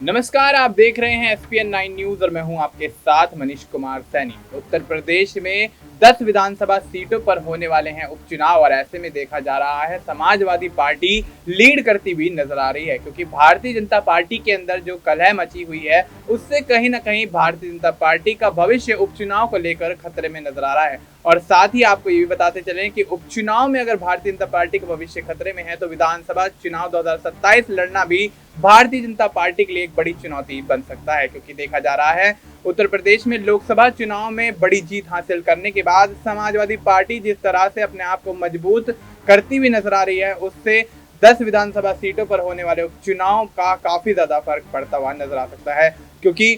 नमस्कार, आप देख रहे हैं एसपीएन 9 न्यूज और मैं हूं आपके साथ मनीष कुमार सैनी। उत्तर प्रदेश में 10 विधानसभा सीटों पर होने वाले हैं उपचुनाव और ऐसे में देखा जा रहा है समाजवादी पार्टी लीड करती हुई नजर आ रही है, क्योंकि भारतीय जनता पार्टी के अंदर जो कलह मची हुई है उससे कहीं ना कहीं भारतीय जनता पार्टी का भविष्य उपचुनाव को लेकर खतरे में नजर आ रहा है। और साथ ही आपको ये भी बताते चलें कि उपचुनाव में अगर भारतीय जनता पार्टी का भविष्य खतरे में है तो विधानसभा चुनाव 2027 लड़ना भी भारतीय जनता पार्टी के लिए एक बड़ी चुनौती बन सकता है, क्योंकि देखा जा रहा है उत्तर प्रदेश में लोकसभा चुनाव में बड़ी जीत हासिल करने के बाद समाजवादी पार्टी जिस तरह से अपने आप को मजबूत करती हुई नजर आ रही है उससे 10 विधानसभा सीटों पर होने वाले उपचुनाव का काफी ज्यादा फर्क पड़ता हुआ नजर आ सकता है, क्योंकि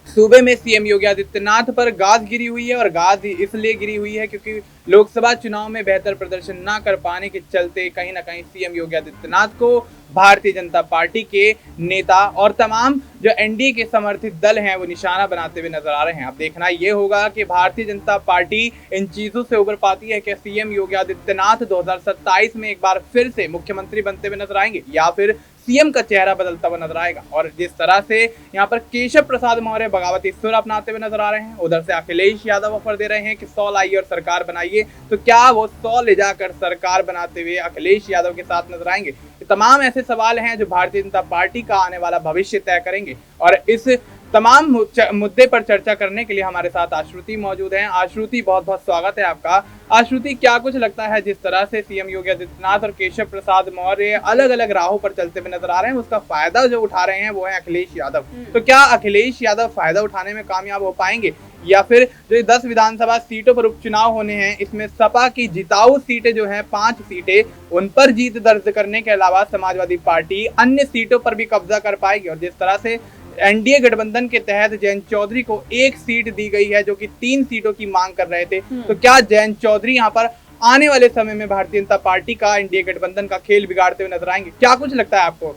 सूबे में सीएम योगी आदित्यनाथ पर गाज गिरी हुई है। और गाज इसलिए गिरी हुई है क्योंकि लोकसभा चुनाव में बेहतर प्रदर्शन न कर पाने के चलते कहीं ना कहीं सीएम योगी आदित्यनाथ को भारतीय जनता पार्टी के नेता और तमाम जो एनडीए के समर्थित दल हैं वो निशाना बनाते हुए नजर आ रहे हैं। अब देखना ये होगा कि भारतीय जनता पार्टी इन चीजों से उबर पाती है कि सीएम योगी आदित्यनाथ 2027 में एक बार फिर से मुख्यमंत्री बनते हुए नजर आएंगे या फिर सीएम का चेहरा बदलता हुआ नजर आएगा। और जिस तरह से यहाँ पर केशव प्रसाद मौर्य बगावती सुर अपनाते हुए नजर आ रहे हैं, उधर से अखिलेश यादव ऑफर दे रहे हैं कि 100 लाइए और सरकार बनाइए, तो क्या वो 100 ले जाकर सरकार बनाते हुए अखिलेश यादव के साथ नजर आएंगे? ये तमाम ऐसे सवाल हैं जो भारतीय जनता पार्टी का आने वाला भविष्य तय करेंगे। और इस तमाम मुद्दे पर चर्चा करने के लिए हमारे साथ आश्रुति मौजूद हैं। आश्रुति, बहुत बहुत स्वागत है आपका। आश्रुति, क्या कुछ लगता है जिस तरह से सीएम योगी आदित्यनाथ और केशव प्रसाद मौर्य अलग अलग राहों पर चलते हुए नजर आ रहे हैं, उसका फायदा जो उठा रहे हैं वो है अखिलेश यादव, तो क्या अखिलेश यादव फायदा उठाने में कामयाब हो पाएंगे या फिर जो 10 विधानसभा सीटों पर उपचुनाव होने हैं इसमें सपा की जिताऊ सीटें जो हैं 5 सीटें उन पर जीत दर्ज करने के अलावा समाजवादी पार्टी अन्य सीटों पर भी कब्जा कर पाएगी? और जिस तरह से एनडीए गठबंधन के तहत जयंत चौधरी को 1 सीट दी गई है जो कि 3 सीटों की मांग कर रहे थे, तो क्या जयंत चौधरी यहाँ पर आने वाले समय में भारतीय जनता पार्टी का एनडीए गठबंधन का खेल बिगाड़ते हुए नजर आएंगे? क्या कुछ लगता है आपको?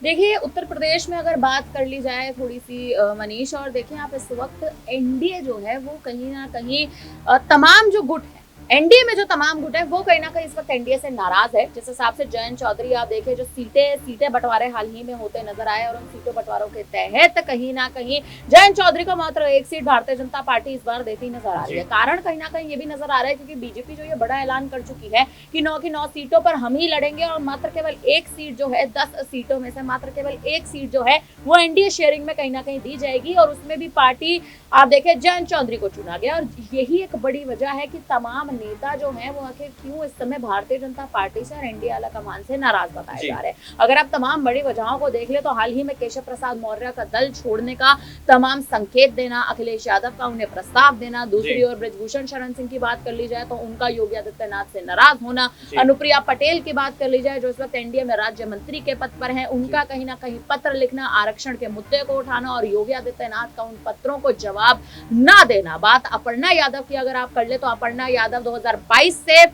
देखिए, उत्तर प्रदेश में अगर बात कर ली जाए थोड़ी सी मनीष, और देखें आप इस वक्त एनडीए जो है वो कहीं ना कहीं तमाम जो गुट है एनडीए में, जो तमाम गुट है वो कहीं ना कहीं इस वक्त एनडीए से नाराज है। जिस हिसाब से जयंत चौधरी आप देखें जो सीटें बंटवारे हाल ही में होते नजर आए और उन सीटों बंटवारों के तहत कहीं ना कहीं जयंत चौधरी को मात्र 1 सीट भारतीय जनता पार्टी इस बार देती नजर आ रही है। कारण कहीं ना कहीं ये भी नजर आ रहा है क्योंकि बीजेपी जो ये बड़ा ऐलान कर चुकी है कि 9 की 9 सीटों पर हम ही लड़ेंगे और मात्र केवल 1 सीट जो है 10 सीटों में से मात्र केवल 1 सीट जो है वो एनडीए शेयरिंग में कहीं ना कहीं दी जाएगी। और उसमें भी पार्टी आप देखें जयंत चौधरी को चुना गया। और यही एक बड़ी वजह है कि तमाम नेता जो हैं वो आखिर क्यों इस समय भारतीय जनता पार्टी से और एनडीए आला कमान से नाराज बताए जा रहे हैं। अगर आप तमाम बड़ी वजहों को देख ले तो हाल ही में केशव प्रसाद मौर्य का दल छोड़ने का तमाम संकेत देना, अखिलेश यादव का उन्हें प्रस्ताव देना, दूसरी ओर ब्रजभूषण शरण सिंह की बात कर ली जाए तो उनका योगी आदित्यनाथ से नाराज होना, अनुप्रिया पटेल की बात कर ली जाए जो इस वक्त एनडीए में राज्य मंत्री के पद पर है, उनका कहीं ना कहीं पत्र लिखना, आरक्षण के मुद्दे को उठाना और योगी आदित्यनाथ का उन पत्रों को जवाब ना देना। बात अपर्णा यादव की अगर आप कर ले तो अपर्णा यादव 2022 से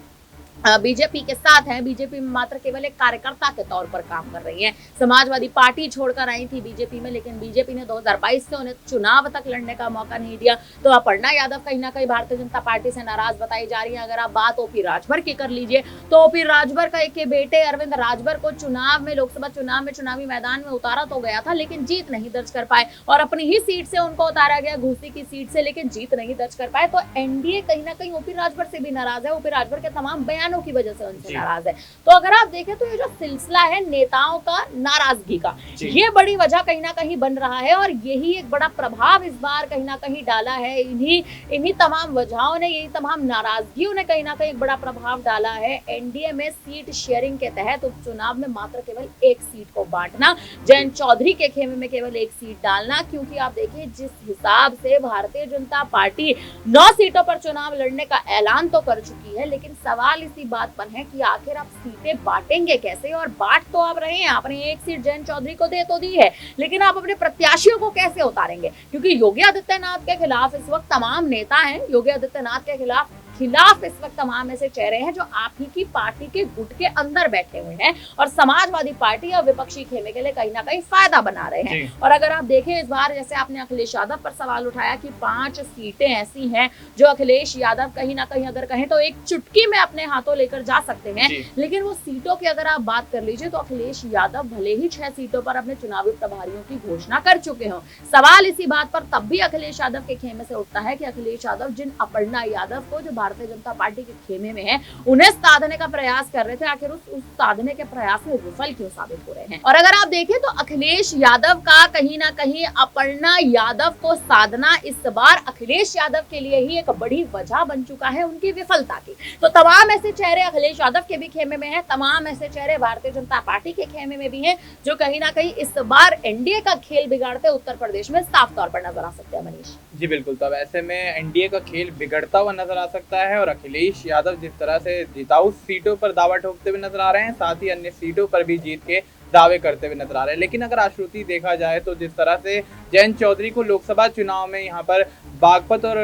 बीजेपी के साथ हैं। बीजेपी में मात्र केवल एक कार्यकर्ता के तौर पर काम कर रही हैं। समाजवादी पार्टी छोड़कर आई थी बीजेपी में, लेकिन बीजेपी ने 2022 से उन्हें चुनाव तक लड़ने का मौका नहीं दिया। तो अपर्णा यादव कहीं ना कहीं भारतीय जनता पार्टी से नाराज बताई जा रही है। अगर आप बात ओपी राजभर की कर लीजिए तो ओपी राजभर का एक बेटे अरविंद राजभर को चुनाव में, लोकसभा चुनाव में चुनावी मैदान में उतारा तो गया था लेकिन जीत नहीं दर्ज कर पाए और अपनी ही सीट से उनको उतारा गया, घोसी की सीट से, लेकिन जीत नहीं दर्ज कर पाए। तो एनडीए कहीं ना कहीं ओपी राजभर से भी नाराज है, ओपी राजभर के तमाम बयानों की वजह से उनसे नाराज है। तो अगर आप देखें तो ये जो सिलसिला है नेताओं का नाराजगी का, ये बड़ी वजह कहीं ना कहीं बन रहा है और यही एक बड़ा प्रभाव इस बार कहीं ना कहीं डाला है। इन्हीं तमाम वजहों ने, यही तमाम नाराजगियों ने कहीं ना कहीं एक बड़ा प्रभाव डाला है। एनडीए में सीट शेयरिंग के तहत उपचुनाव में मात्र केवल 1 सीट को बांटना, जयंत चौधरी के खेमे में केवल 1 सीट डालना, क्योंकि आप देखिए जिस हिसाब से भारतीय जनता पार्टी 9 सीटों पर चुनाव लड़ने का ऐलान तो कर चुकी है, लेकिन सवाल इसी बात पर है कि आखिर आप सीटें बांटेंगे कैसे? और बांट तो आप रहे हैं, आपने 1 सीट जयंत चौधरी को दे तो दी है, लेकिन आप अपने प्रत्याशियों को कैसे उतारेंगे? क्योंकि योगी आदित्यनाथ के खिलाफ इस वक्त तमाम नेता हैं, योगी आदित्यनाथ के खिलाफ खिलाफ इस वक्त तमाम ऐसे चेहरे हैं जो आप ही की पार्टी के गुट के अंदर बैठे हुए हैं और समाजवादी पार्टी और विपक्षी खेमे के लिए कहीं ना कहीं फायदा बना रहे हैं। और अगर आप देखें इस बार, जैसे आपने अखिलेश यादव पर सवाल उठाया कि 5 सीटें ऐसी हैं जो अखिलेश यादव कहीं ना कहीं अगर कहें तो एक चुटकी में अपने हाथों लेकर जा सकते हैं, लेकिन वो सीटों की अगर आप बात कर लीजिए तो अखिलेश यादव भले ही 6 सीटों पर अपने चुनावी प्रभारियों की घोषणा कर चुके हों, सवाल इसी बात पर तब भी अखिलेश यादव के खेमे से उठता है कि अखिलेश यादव जिन अपर्णा यादव को जो भारतीय जनता पार्टी के खेमे में है उन्हें साधने का प्रयास कर रहे थे, आखिर उस साधने के प्रयास में विफल क्यों साबित हो रहे हैं। और अगर आप देखें तो अखिलेश यादव का कहीं ना कहीं अपर्णा यादव को साधना इस बार अखिलेश यादव के लिए ही एक बड़ी वजह बन चुका है उनकी विफलता की। तो तमाम ऐसे चेहरे अखिलेश यादव के भी खेमे में हैं, तमाम ऐसे चेहरे भारतीय जनता पार्टी के खेमे में भी हैं जो कहीं ना कहीं इस बार एनडीए का खेल बिगाड़ते उत्तर प्रदेश में साफ तौर पर नजर आ सकते हैं। मनीष जी बिल्कुल, तो अब ऐसे में एनडीए का खेल बिगड़ता हुआ नजर आ सकता है और अखिलेश यादव जिस तरह से जिताऊ सीटों पर दावा ठोकते हुए नजर आ रहे हैं, साथ ही अन्य सीटों पर भी जीत के दावे करते हुए नजर आ रहे हैं। लेकिन अगर आश्रुति देखा जाए तो जिस तरह से जयंत चौधरी को लोकसभा चुनाव में यहाँ पर बागपत और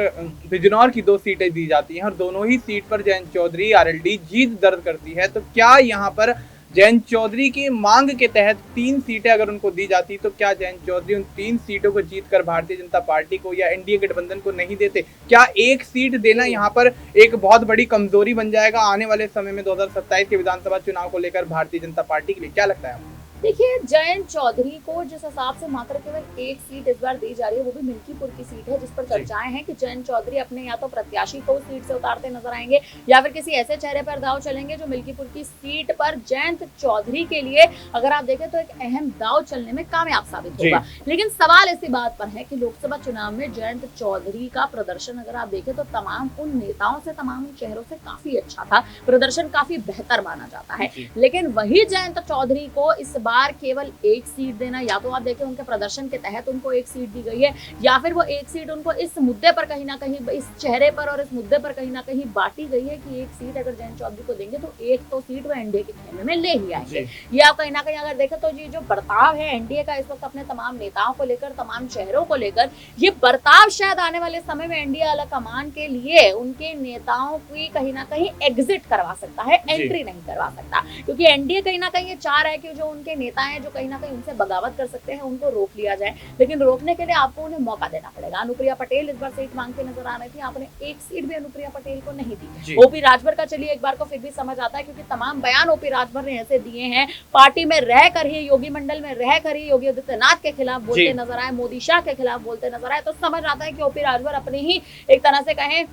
बिजनौर की 2 सीटें दी जाती हैं और दोनों ही सीट पर जयंत चौधरी आरएलडी जीत दर्ज करती है, तो क्या यहाँ पर जयंत चौधरी की मांग के तहत 3 सीटें अगर उनको दी जाती तो क्या जयंत चौधरी उन 3 सीटों को जीतकर भारतीय जनता पार्टी को या एनडीए गठबंधन को नहीं देते? क्या एक सीट देना यहाँ पर एक बहुत बड़ी कमजोरी बन जाएगा आने वाले समय में 2027 के विधानसभा चुनाव को लेकर भारतीय जनता पार्टी के लिए? क्या लगता है आपको? देखिए, जयंत चौधरी को जिस हिसाब से मात्र केवल 1 सीट इस बार दी जा रही है वो भी मिल्कीपुर की सीट है, जिस पर चर्चाएं हैं कि जयंत चौधरी अपने या तो प्रत्याशी को सीट से उतारते नजर आएंगे या फिर किसी ऐसे चेहरे पर दाव चलेंगे जो मिल्कीपुर की सीट पर जयंत चौधरी के लिए अगर आप देखें तो एक अहम दाव चलने में कामयाब साबित होगा। लेकिन सवाल इसी बात पर है कि लोकसभा चुनाव में जयंत चौधरी का प्रदर्शन अगर आप देखें तो तमाम उन नेताओं से, तमाम चेहरों से काफी अच्छा था, प्रदर्शन काफी बेहतर माना जाता है। लेकिन वही जयंत चौधरी को इस बार केवल 1 सीट देना, या तो आप देखें उनके प्रदर्शन के तहत उनको 1 सीट दी गई है या फिर वो 1 सीट उनको इस मुद्दे पर कहीं ना कहीं, इस चेहरे पर और इस मुद्दे पर कहीं ना कहीं बांटी गई है कि 1 सीट अगर जयंत चौधरी को देंगे तो 1 तो सीट वो एनडीए के खेमे में ले ही आएंगे। या कहीं ना कहीं अगर देखें तो ये जो बर्ताव है एनडीए का इस वक्त अपने तमाम नेताओं को लेकर, तमाम चेहरों को लेकर, ये बर्ताव शायद आने वाले समय में एनडीए आला कमान के लिए उनके नेताओं की कहीं ना कहीं एग्जिट करवा सकता है, एंट्री नहीं करवा सकता, क्योंकि एनडीए कहीं ना कहीं ये चाह रहा है कि जो उनके नेता हैं जो कहीं ना कहीं उनसे बगावत कर सकते हैं उनको रोक लिया जाए। लेकिन रोकने के लिए आपको उन्हें मौका देना पड़ेगा। अनुप्रिया पटेल इस बार सीट मांगते नजर आ रही थी, आपने 1 सीट भी अनुप्रिया पटेल को नहीं दी। ओपी राजभर का चलिए एक बार को फिर भी समझ आता है, क्योंकि तमाम बयान ओपी राजभर ने ऐसे दिए हैं, पार्टी में रहकर ही, योगी मंडल में रहकर ही योगी आदित्यनाथ के खिलाफ बोलते नजर आए, मोदी शाह के खिलाफ बोलते नजर आए, तो समझ आता है कि ओपी राजभर अपनी ही एक तरह से कहें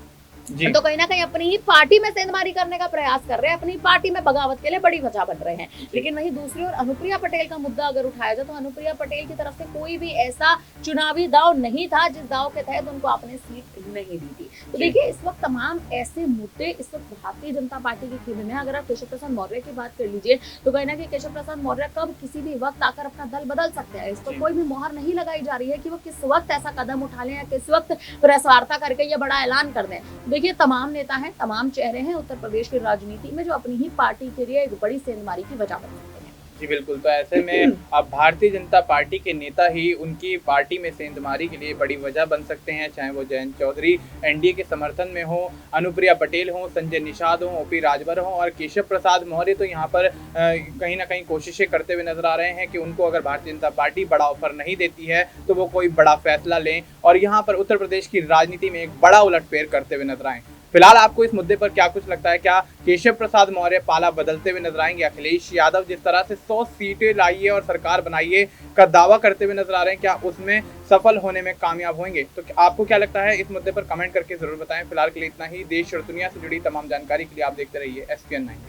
तो कहीं ना कहीं अपनी ही पार्टी में सेंधमारी करने का प्रयास कर रहे हैं, अपनी पार्टी में बगावत के लिए बड़ी वजह बन रहे हैं। लेकिन वहीं दूसरी ओर अनुप्रिया पटेल का मुद्दा अगर उठाया जाए तो अनुप्रिया पटेल की तरफ से कोई भी ऐसा चुनावी दाव नहीं था जिस दाव के तहत उनको आपने सीट नहीं दी थी। तो देखिए, इस वक्त तमाम ऐसे मुद्दे इस वक्त भारतीय जनता पार्टी के खेमे में। अगर आप केशव प्रसाद मौर्य की बात कर लीजिए तो कहीं ना कहीं केशव प्रसाद मौर्य कब किसी भी वक्त आकर अपना दल बदल सकते हैं, इस पर कोई भी मोहर नहीं लगाई जा रही है कि वो किस वक्त ऐसा कदम उठा लें या किस वक्त प्रेस वार्ता करके ये बड़ा ऐलान कर दें। देखिए, तमाम नेता हैं, तमाम चेहरे हैं उत्तर प्रदेश की राजनीति में जो अपनी ही पार्टी के लिए एक बड़ी सेंधमारी की वजह बन सकते हैं। जी बिल्कुल, तो ऐसे में अब भारतीय जनता पार्टी के नेता ही उनकी पार्टी में सेंधमारी के लिए बड़ी वजह बन सकते हैं, चाहे वो जयंत चौधरी एनडीए के समर्थन में हो, अनुप्रिया पटेल हो, संजय निषाद हो, ओपी राजभर हो और केशव प्रसाद मौर्य तो यहाँ पर कहीं ना कहीं कोशिशें करते हुए नजर आ रहे हैं कि उनको अगर भारतीय जनता पार्टी बड़ा ऑफर नहीं देती है तो वो कोई बड़ा फैसला लें और यहाँ पर उत्तर प्रदेश की राजनीति में एक बड़ा उलटफेर करते हुए नजर आए। फिलहाल आपको इस मुद्दे पर क्या कुछ लगता है? क्या केशव प्रसाद मौर्य पाला बदलते हुए नजर आएंगे? अखिलेश यादव जिस तरह से 100 सीटें लाइए और सरकार बनाइए का दावा करते हुए नजर आ रहे हैं, क्या उसमें सफल होने में कामयाब होंगे? तो आपको क्या लगता है इस मुद्दे पर कमेंट करके जरूर बताएं। फिलहाल के लिए इतना ही। देश और दुनिया से जुड़ी तमाम जानकारी के लिए आप देखते रहिए SPN9।